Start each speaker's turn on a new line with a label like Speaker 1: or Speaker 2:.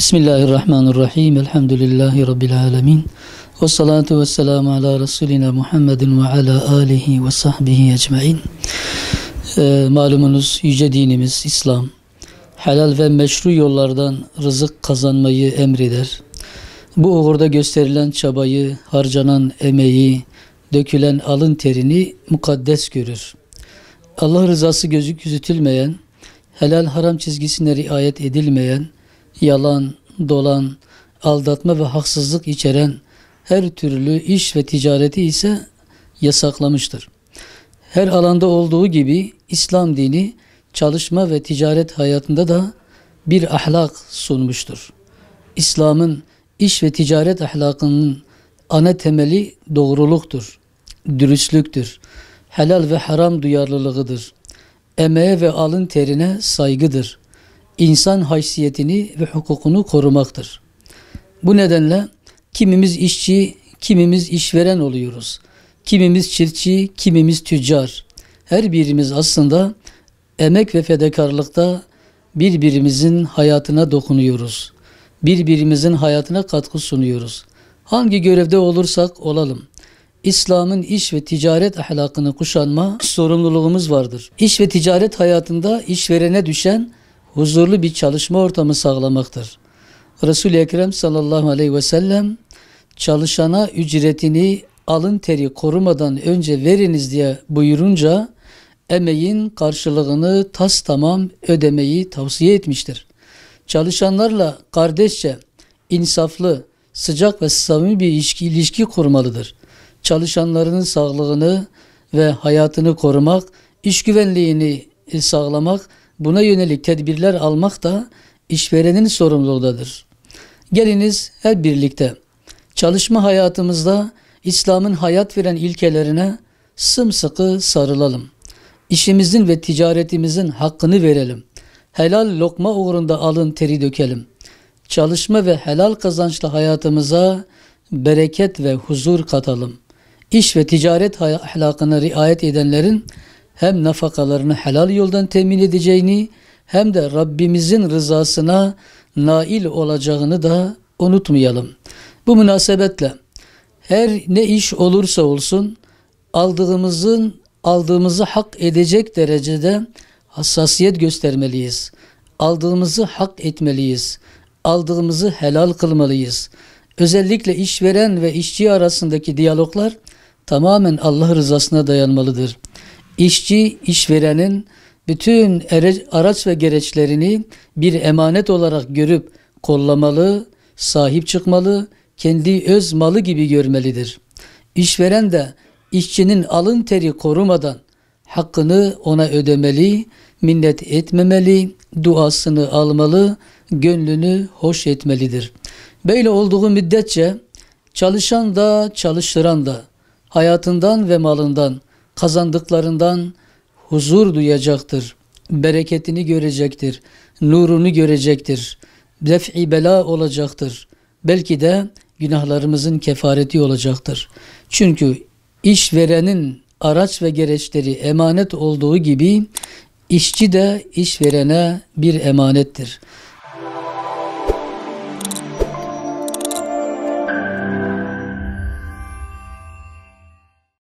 Speaker 1: Bismillahirrahmanirrahim. Elhamdülillahi Rabbil alemin. Ve salatu ve selamu ala Resulina Muhammedin ve ala alihi ve sahbihi ecmain. Malumunuz yüce dinimiz İslam, helal ve meşru yollardan rızık kazanmayı emreder. Bu uğurda gösterilen çabayı, harcanan emeği, dökülen alın terini mukaddes görür. Allah rızası gözütülmeyen, helal haram çizgisine riayet edilmeyen, yalan, dolan, aldatma ve haksızlık içeren her türlü iş ve ticareti ise yasaklamıştır. Her alanda olduğu gibi İslam dini çalışma ve ticaret hayatında da bir ahlak sunmuştur. İslam'ın iş ve ticaret ahlakının ana temeli doğruluktur, dürüstlüktür, helal ve haram duyarlılığıdır, emeğe ve alın terine saygıdır, insan haysiyetini ve hukukunu korumaktır. Bu nedenle kimimiz işçi, kimimiz işveren oluyoruz. Kimimiz çiftçi, kimimiz tüccar. Her birimiz aslında emek ve fedakarlıkta birbirimizin hayatına dokunuyoruz. Birbirimizin hayatına katkı sunuyoruz. Hangi görevde olursak olalım, İslam'ın iş ve ticaret ahlakını kuşanma sorumluluğumuz vardır. İş ve ticaret hayatında işverene düşen huzurlu bir çalışma ortamı sağlamaktır. Resul-i Ekrem sallallahu aleyhi ve sellem çalışana ücretini alın teri korumadan önce veriniz diye buyurunca emeğin karşılığını tamam ödemeyi tavsiye etmiştir. Çalışanlarla kardeşçe, insaflı, sıcak ve samimi bir ilişki kurmalıdır. Çalışanlarının sağlığını ve hayatını korumak, iş güvenliğini sağlamak, buna yönelik tedbirler almak da işverenin sorumluluğudur. Geliniz hep birlikte çalışma hayatımızda İslam'ın hayat veren ilkelerine sımsıkı sarılalım. İşimizin ve ticaretimizin hakkını verelim. Helal lokma uğrunda alın teri dökelim. Çalışma ve helal kazançlı hayatımıza bereket ve huzur katalım. İş ve ticaret ahlakına riayet edenlerin hem nafakalarını helal yoldan temin edeceğini hem de Rabbimizin rızasına nail olacağını da unutmayalım. Bu münasebetle her ne iş olursa olsun aldığımızı hak edecek derecede hassasiyet göstermeliyiz. Aldığımızı hak etmeliyiz. Aldığımızı helal kılmalıyız. Özellikle işveren ve işçi arasındaki diyaloglar tamamen Allah rızasına dayanmalıdır. İşçi, işverenin bütün araç ve gereçlerini bir emanet olarak görüp kollamalı, sahip çıkmalı, kendi öz malı gibi görmelidir. İşveren de işçinin alın teri korumadan hakkını ona ödemeli, minnet etmemeli, duasını almalı, gönlünü hoş etmelidir. Böyle olduğu müddetçe çalışan da çalıştıran da hayatından ve malından, kazandıklarından huzur duyacaktır. Bereketini görecektir. Nurunu görecektir. Def-i bela olacaktır. Belki de günahlarımızın kefareti olacaktır. Çünkü işverenin araç ve gereçleri emanet olduğu gibi işçi de işverene bir emanettir.